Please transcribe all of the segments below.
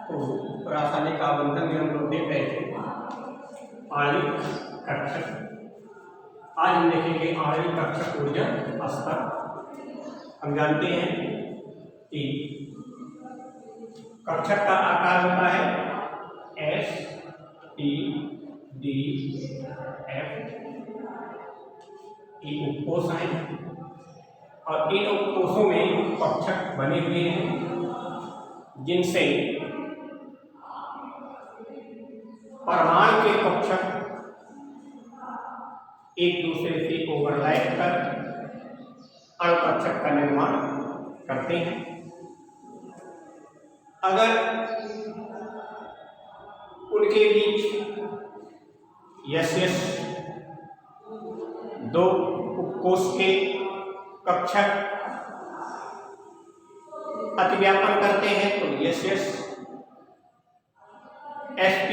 तो रासायनिक आवंटन में हम लोग देख रहे थे आणविक कक्षक। आज हम देखेंगे आणविक कक्षक ऊर्जा स्तर। हम जानते हैं कि कक्षक का आकार होता है S, T, D, F। ये उपकोष हैं और इन उपकोषों में कक्षक बने हुए हैं जिनसे परमाणु के कक्षक एक दूसरे से ओवरलैप कर अणु कक्षक का निर्माण करते हैं। अगर उनके बीच यश दो उपकोष के कक्षक अतिव्यापन करते हैं तो यश sp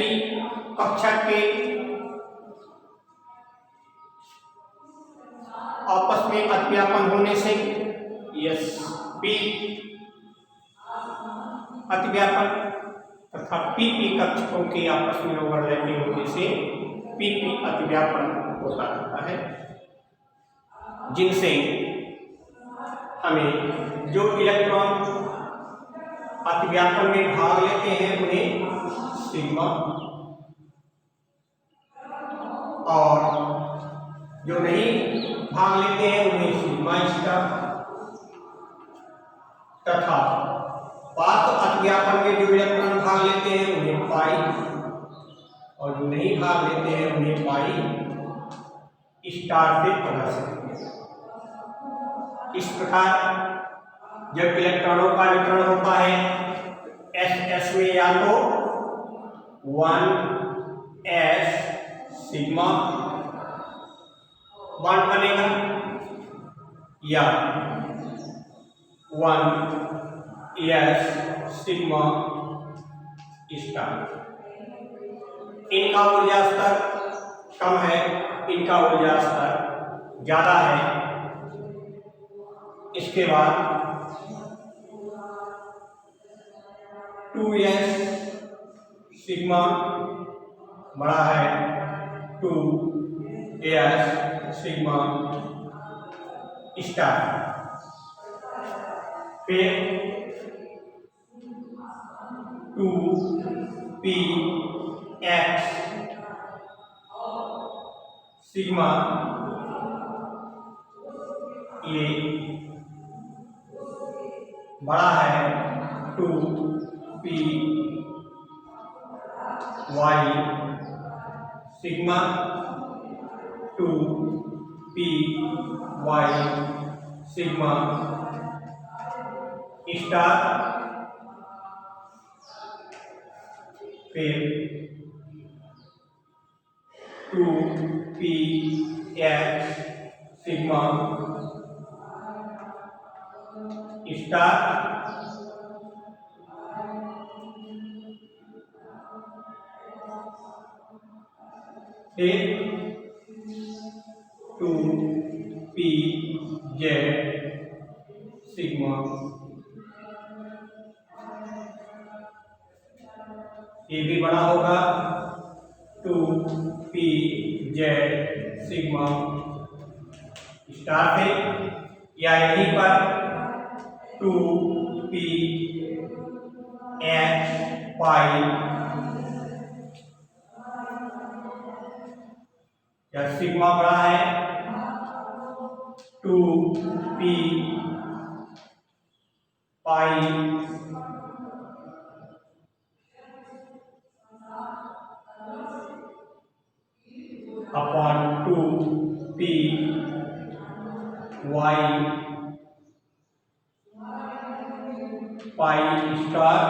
कक्षक के आपस में अतिव्यापन होने से sp अतिव्यापन तथा pp कक्षकों के आपस में ओवरलैपिंग होने से pp अतिव्यापन होता रहता है, जिनसे हमें जो इलेक्ट्रॉन अतिव्यापन में भाग लेते हैं उन्हें सिग्मा और जो नहीं भाग लेते हैं उन्हें सिग्मा स्टार तथा पार्श्व अतिव्यापन में जो इलेक्ट्रॉन भाग लेते हैं उन्हें पाई और जो नहीं भाग लेते हैं उन्हें पाई स्टार से प्रदर्शित किया। इस प्रकार जब इलेक्ट्रॉनों का वितरण होता है S में या तो 1s सिग्मा बॉन्ड बनेगा या 1s सिग्मा स्टार। इनका ऊर्जा स्तर कम है, इनका ऊर्जा स्तर ज्यादा है। इसके बाद 2s सिग्मा बड़ा है 2s सिग्मा स्टार। फिर 2px सिग्मा ये बड़ा है 2py sigma 2py sigma star. फिर 2px सिग्मा स्टार। फिर 2pz सिग्मा ये भी बड़ा होगा 2pz सिग्मा स्टार पे या यहीं पर 2px पाई या सिग्मा बड़ा है 2p pi upon 2p y pi star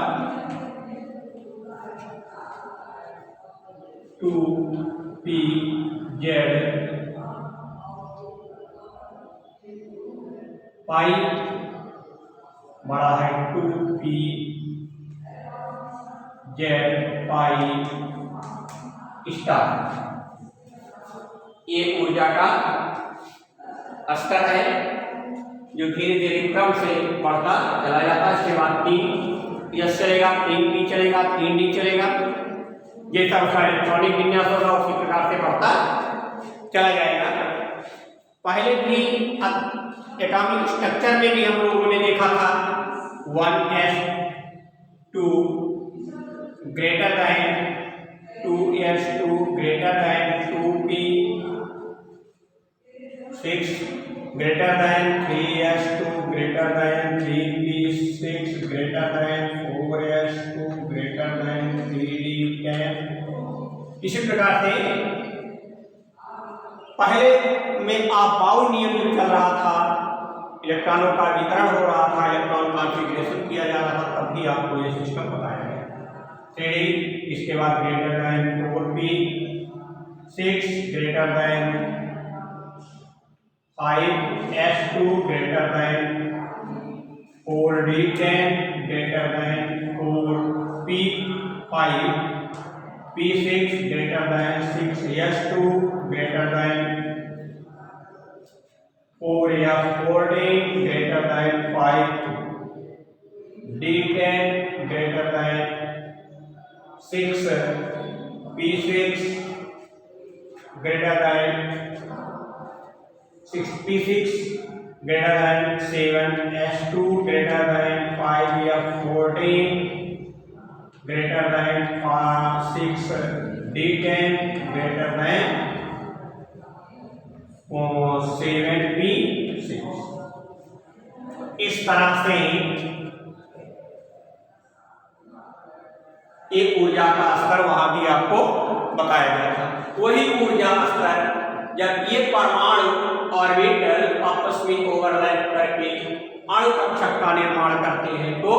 2pz पाई बड़ा है 2pz पाई स्टार। ये ऊर्जा का स्तर है जो धीरे धीरे क्रम से बढ़ता चला जाता है। इसके बाद 3 S चलेगा, 3P चलेगा, 3D चलेगा। ये सब उसका इलेक्ट्रॉनिक विन्यास होगा, उसी प्रकार से बढ़ता चला जाएगा। पहले भी एटॉमिक स्ट्रक्चर में भी हम लोगों ने देखा था 1s2 greater than 2s2 greater than 2p 6 greater than 3s2 greater than 3p 6 greater than 4s2 greater than 3d 10। इसी प्रकार से पहले में अबाउ नियम जो चल रहा था, इलेक्ट्रॉनों का वितरण हो रहा था, इलेक्ट्रॉन कॉन्फ़िगरेशन किया जा रहा था, तब भी आपको ये सिस्टम बताया गया 3D। इसके बाद greater than 4p 6 greater than 5s2 greater than 4d 10 greater than 4p 5 p6 greater than 6s2 greater than 4f14 greater than 5d10 greater than 6 p6 greater than 6p6 greater than 7s2 greater than 5f14 greater than 6d10 greater than 7p6। इस तरह से एक ऊर्जा का स्तर वहां भी आपको बताया गया था। वही ऊर्जा स्तर जब ये परमाणु ऑर्बिटल आपस में ओवरलैप करके अणु कक्षक का निर्माण करते हैं तो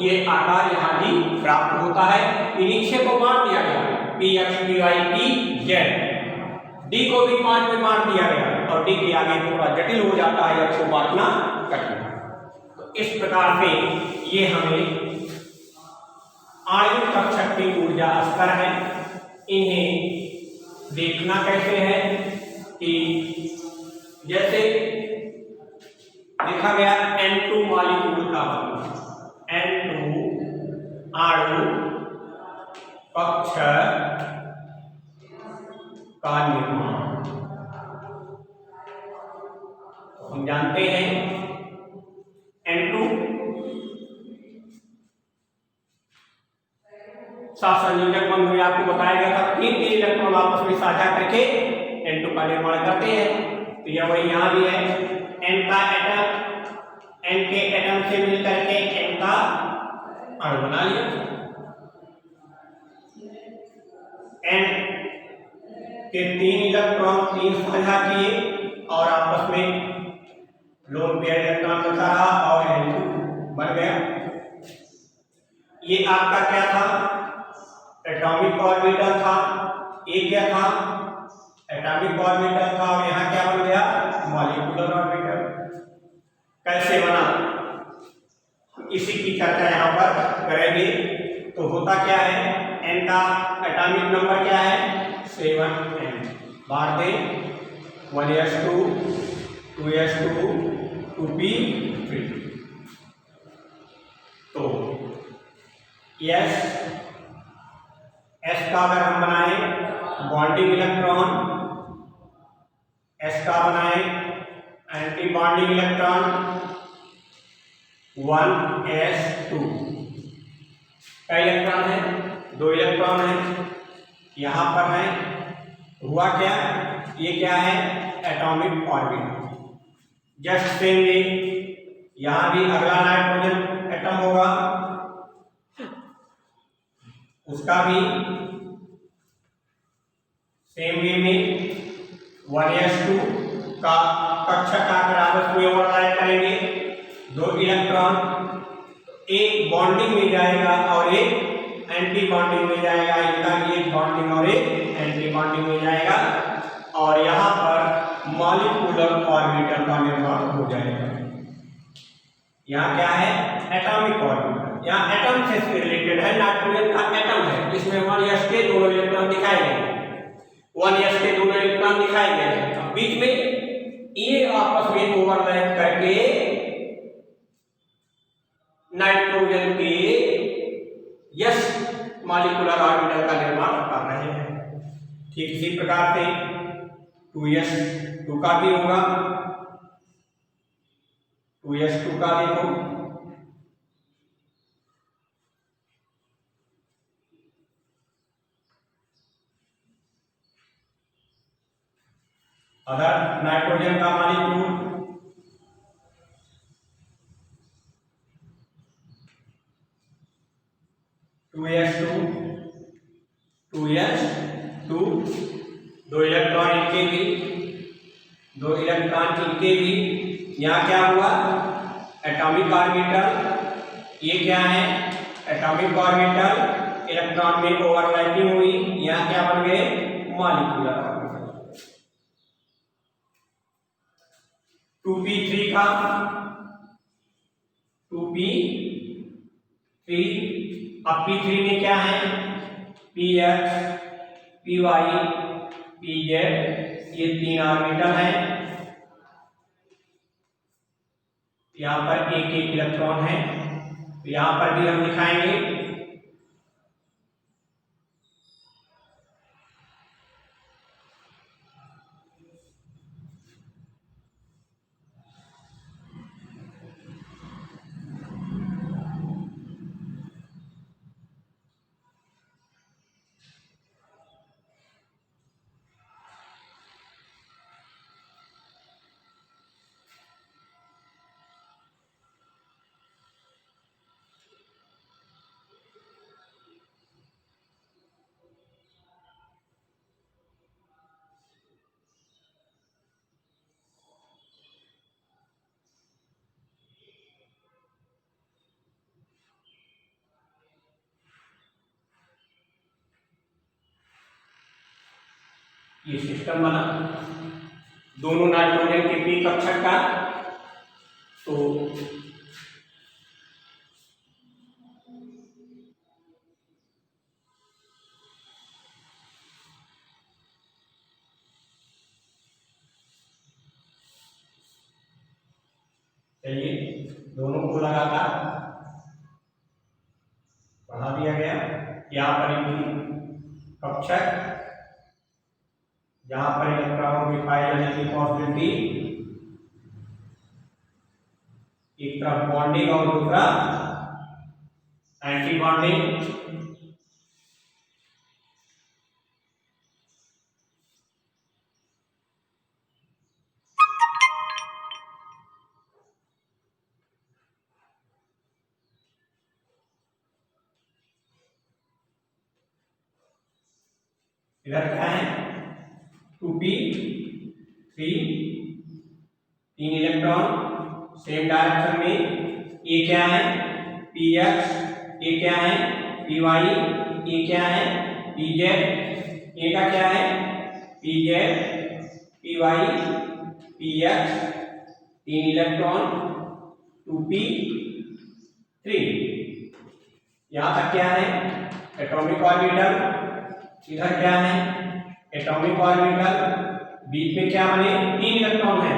ये आकार यहाँ भी प्राप्त होता है। नीचे को बांट दिया गया px py pz, d को भी 5 में बांट दिया गया और d के आगे थोड़ा जटिल हो जाता है, x को बांटना कठिन। तो इस प्रकार से ये हमें आणविक कक्षक की ऊर्जा स्तर है। इन्हें देखना कैसे है कि जैसे देखा गया N2 मॉलिक्यूल का N2 आणविक कक्षक का निर्माण हम जानते हैं N2 सहसंयोजक बंध में आपको बताया गया था 3 इलेक्ट्रॉन आपस में साझा करके N2 का निर्माण करते हैं। तो यह वही यहाँ भी है, N का एटम N के एटम से मिलकर के N का अणु बना लिया। N के 3 इलेक्ट्रॉन 3 साझा किए और आपस में लोन पेयर इलेक्ट्रॉन बचा रहा और N2 बन गया। ये आपका क्या था, एटॉमिक ऑर्बिटल था। ये क्या था, एटॉमिक ऑर्बिटल था और यहाँ क्या बन गया, मॉलिक्यूलर ऑर्बिटल। कैसे बना, इसी की चर्चा यहाँ पर करेंगे। तो होता क्या है, N का एटॉमिक नंबर क्या है 7n, बार दे 1s2 2s2 2p3। तो S का अगर हम बनाए बॉन्डिंग इलेक्ट्रॉन, S का बनाए एंटी बॉन्डिंग इलेक्ट्रॉन 1s2, कई इलेक्ट्रॉन है, 2 इलेक्ट्रॉन है यहाँ पर है। हुआ क्या, ये क्या है atomic orbital. Just same way यहाँ भी अगला नाइट्रोजन एटम होगा, उसका भी सेम वे में 1s2 का कक्षक आकर आपस में ओवरलैप करेंगे। 2 इलेक्ट्रॉन एक बॉन्डिंग में जाएगा और एक एंटी बॉन्डिंग में जाएगा, इनका एक बॉन्डिंग और एक एंटी बॉन्डिंग में जाएगा और यहाँ पर मॉलिक्यूलर ऑर्बिटल का निर्माण हो जाएगा। यहाँ क्या है एटॉमिक ऑर्बिटल, यहाँ एटम से रिलेटेड है, नाइट्रोजन का एटम है, इसमें 1s के 2 इलेक्ट्रॉन दिखाए गए, 1s के 2 इलेक्ट्रॉन दिखाए गए हैं। बीच में ये आपस में ओवरलैप करके नाइट्रोजन के मॉलिक्यूलर ऑर्बिटल का निर्माण कर रहे हैं। ठीक इसी प्रकार से 2s2 का भी होगा। 2s2 का देखो, अगर नाइट्रोजन का मॉलिक्यूल 2s2 2s2 दो इलेक्ट्रॉन इनके भी यहाँ क्या हुआ, एटॉमिक ऑर्बिटल। ये क्या है, एटॉमिक ऑर्बिटल इलेक्ट्रॉन में ओवरलैपिंग हुई, यहाँ क्या बन गए, मॉलिक्यूलर ऑर्बिटल। 2p3 का 2p3, अब p3 में क्या है, px py pz, ये 3 ऑर्बिटल हैं। यहाँ पर एक एक इलेक्ट्रॉन है, तो यहाँ पर भी हम दिखाएंगे। ये सिस्टम बना दोनों नाइट्रोजन के पी कक्षक का। तो चलिए दोनों को लगातार बढ़ा दिया गया। यहाँ पर कक्षक, जहां पर इलेक्ट्रॉनों के पाए जाने की पॉसिबिलिटी, एक तरफ बॉन्डिंग और दूसरा एंटी बॉन्डिंग। इधर क्या है, 2p3, 3 इलेक्ट्रॉन सेम डायरेक्शन में। ये क्या है, px, ये क्या है, py, ये क्या है, pz, ये का क्या है, pz, py, px, 3 electron 2p3। यहाँ तक क्या है, एटॉमिक ऑर्बिटल। इधर क्या है, एटॉमिक ऑर्बिटल, बीच में क्या बने, 3 इलेक्ट्रॉन है,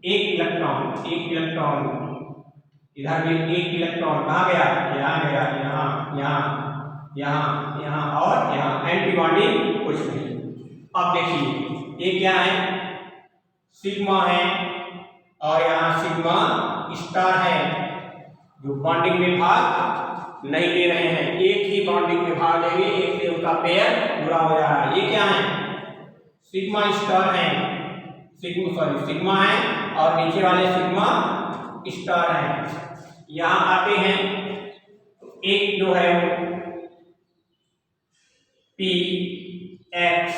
एक इलेक्ट्रॉन, इधर भी एक इलेक्ट्रॉन, कहाँ गया, यहाँ गया, यहाँ यहाँ यहाँ यहाँ और यहाँ, एंटी बॉन्डिंग कुछ नहीं। अब देखिए ये क्या है, सिग्मा है और यहाँ सिग्मा स्टार है, जो बॉन्डिंग में भाग नहीं ले रहे हैं, एक ही बॉन्डिंग में भाग लेंगे, एक से उनका पेयर पूरा हो जा रहा है। ये क्या है, सिग्मा स्टार है, सिग्मा है और नीचे वाले सिग्मा स्टार है। यहाँ आते हैं तो एक जो है वो पी एक्स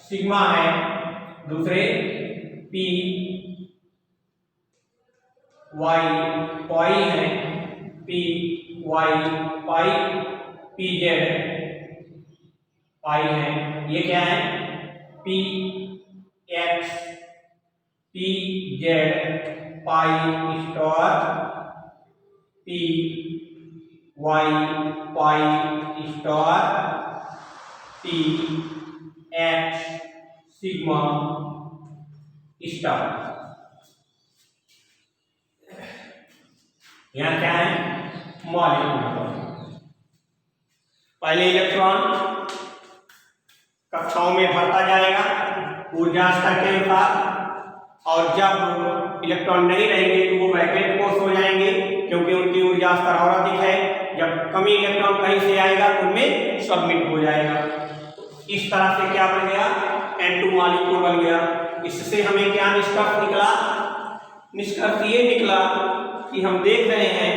सिग्मा है, दूसरे पी वाई है, P Y pi P Z pi है। ये क्या है, P X P Z pi star P Y pi star P X sigma star. यहाँ क्या है, मॉलिक्यूलर। पहले इलेक्ट्रॉन कक्षाओं में भरता जाएगा ऊर्जा स्तर के अनुसार, और जब इलेक्ट्रॉन नहीं रहेंगे तो वो वैकेंट कोष हो जाएंगे क्योंकि उनकी ऊर्जा स्तर और अधिक है। जब कमी इलेक्ट्रॉन कहीं से आएगा तो उनमें सबमिट हो जाएगा। इस तरह से क्या बन गया, N2 मॉलिक्यूल बन गया। इससे हमें क्या निष्कर्ष निकला? निष्कर्ष ये निकला कि हम देख रहे हैं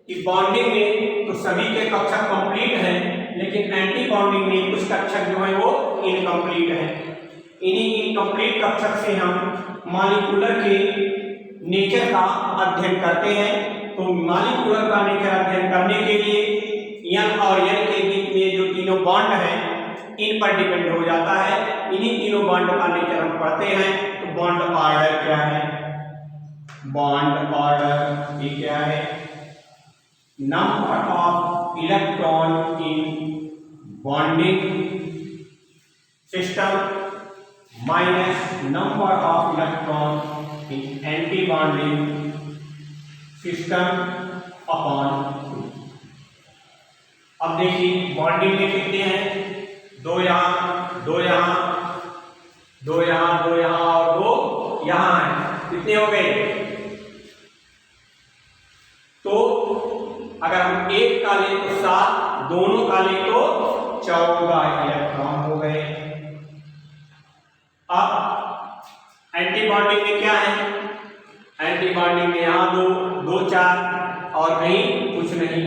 कि बॉन्डिंग में तो सभी के कक्षक कंप्लीट हैं, लेकिन एंटी बॉन्डिंग में कुछ कक्षक जो है वो इनकम्प्लीट हैं। इन्हीं इनकम्प्लीट कक्षक से हम मॉलिक्यूलर के नेचर का अध्ययन करते हैं। तो मॉलिक्यूलर का नेचर अध्ययन करने के लिए N और N के बीच में जो तीनों बॉन्ड हैं इन पर डिपेंड हो जाता है। इन्हीं तीनों बॉन्ड का नेचर हम पढ़ते हैं। तो बॉन्ड ऑर्डर क्या है? बॉन्ड ऑर्डर ये क्या है? Number of electron in bonding system minus number of electron in anti bonding system upon 2। अब देखिए बॉन्डिंग में कितने हैं? 2 यहाँ, 2 यहाँ, 2 यहाँ, 2 यहाँ और 2 यहाँ है। कितने हो गए? तो अगर हम एक का लें तो 7, दोनों का लें तो 14 इलेक्ट्रॉन हो गए। अब एंटी बॉन्डिंग में क्या है? एंटी बॉन्डिंग में यहाँ 2, 2 4 और कहीं कुछ नहीं,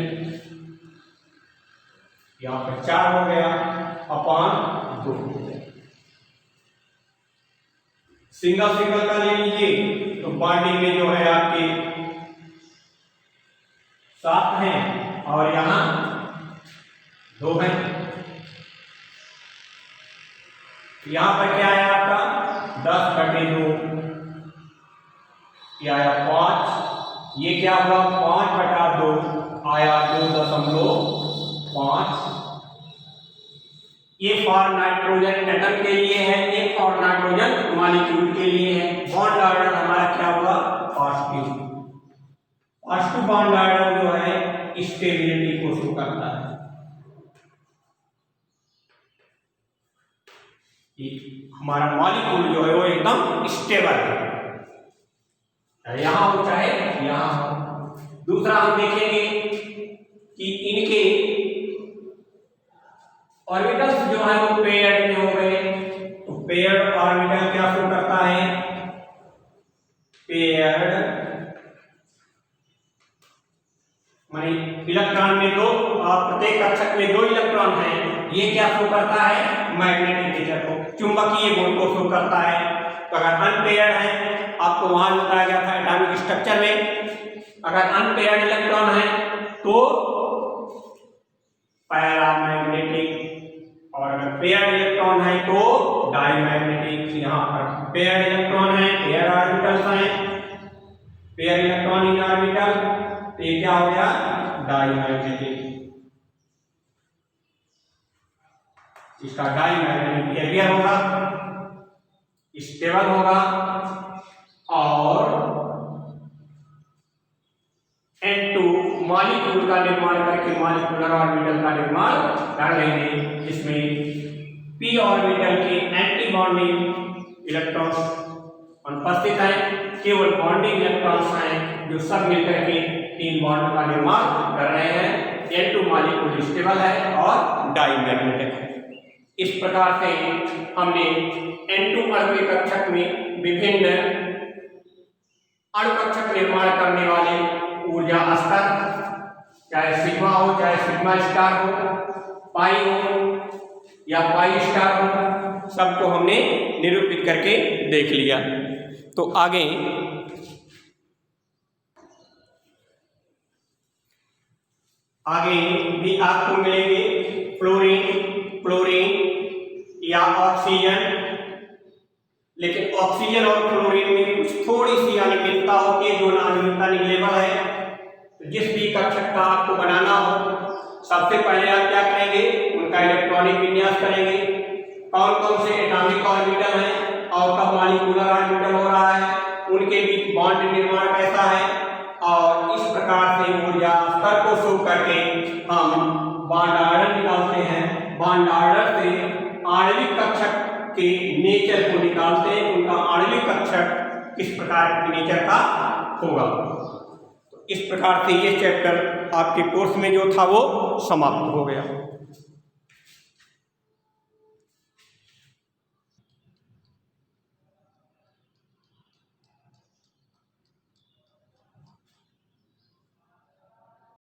यहाँ पर 4 हो गया अपॉन 2। सिंगल सिंगल का ले लीजिए तो बॉन्डिंग में जो है आपके 7 हैं और यहाँ 2 हैं। यहाँ पर क्या है आपका 10/2, ये आया 5, ये क्या हुआ 5/2 आया 2.5। ये फॉर नाइट्रोजन एटम के लिए है, एक फॉर नाइट्रोजन मॉलिक्यूल के लिए है। बॉन्ड ऑर्डर हमारा क्या हुआ पॉजिटिव। पॉजिटिव बॉन्ड ऑर्डर जो है स्टेबिलिटी को शो करता है। हमारा मॉलिक्यूल जो है वो एकदम स्टेबल है, यहां हो चाहे यहां हो। दूसरा हम देखेंगे कि इनके ऑर्बिटल्स जो है वो पेयर्ड में हो गए। तो पेयर्ड ऑर्बिटल क्या शो करता है? पेयर्ड माने इलेक्ट्रॉन में 2 और प्रत्येक कक्षक में 2 इलेक्ट्रॉन हैं। ये क्या शो करता है? मैग्नेटिक नेचर को, चुंबकीय गुण को शो करता है। तो अगर अनपेयर्ड है, आपको वहां बताया गया था एटॉमिक स्ट्रक्चर में, अगर अनपेयर्ड इलेक्ट्रॉन है तो पैरामैग्नेटिक, और अगर पेयर्ड इलेक्ट्रॉन है तो डाईमैग्नेटिक। यहाँ पर पेयर्ड इलेक्ट्रॉन है, पेयर ऑर्बिटल्स हैं, पेयर इलेक्ट्रॉन इन ऑर्बिटल, तो ये क्या हो गया डाईमैग्नेटिक। इसका डाईमैग्नेटिक बिहेवियर होगा, स्टेबल होगा और N2 मॉलिक्यूल का निर्माण करके मॉलिक्यूलर ऑर्बिटल का निर्माण कर लेंगे, जिसमें p ऑर्बिटल के एंटी बॉन्डिंग इलेक्ट्रॉन्स अनुपस्थित हैं। केवल बॉन्डिंग इलेक्ट्रॉन्स हैं जो सब मिलकर के 3 बॉन्ड का निर्माण कर रहे हैं। N2 मॉलिक्यूल स्टेबल है और डाईमैग्नेटिक है। इस प्रकार से हमने N2 अणु कक्षक में विभिन्न अणु कक्षक निर्माण करने वाले ऊर्जा स्तर, चाहे सिग्मा हो, चाहे सिग्मा स्टार हो, पाई हो या पाई स्टार हो, सबको हमने निरूपित करके देख लिया। तो आगे भी आपको मिलेंगे फ्लोरीन या ऑक्सीजन, लेकिन ऑक्सीजन और फ्लोरीन में कुछ थोड़ी सी अनियमितता होती है जो अनियमितता निगलेबल है। तो जिस भी कक्षक का आपको बनाना हो, सबसे पहले आप क्या करेंगे? उनका इलेक्ट्रॉनिक विन्यास करेंगे, कौन कौन से एटॉमिक ऑर्बिटल हैं और कब मॉलिक्यूलर ऑर्बिटल हो रहा है, उनके बीच बॉन्ड निर्माण कैसा है, और इस प्रकार से ऊर्जा स्तर को शो करके हम बॉन्ड ऑर्डर निकाल बॉन्ड ऑर्डर से आणविक कक्षक के नेचर को निकालते हैं, उनका आणविक कक्षक किस प्रकार के नेचर का होगा। तो इस प्रकार से ये चैप्टर आपके कोर्स में जो था वो समाप्त हो गया।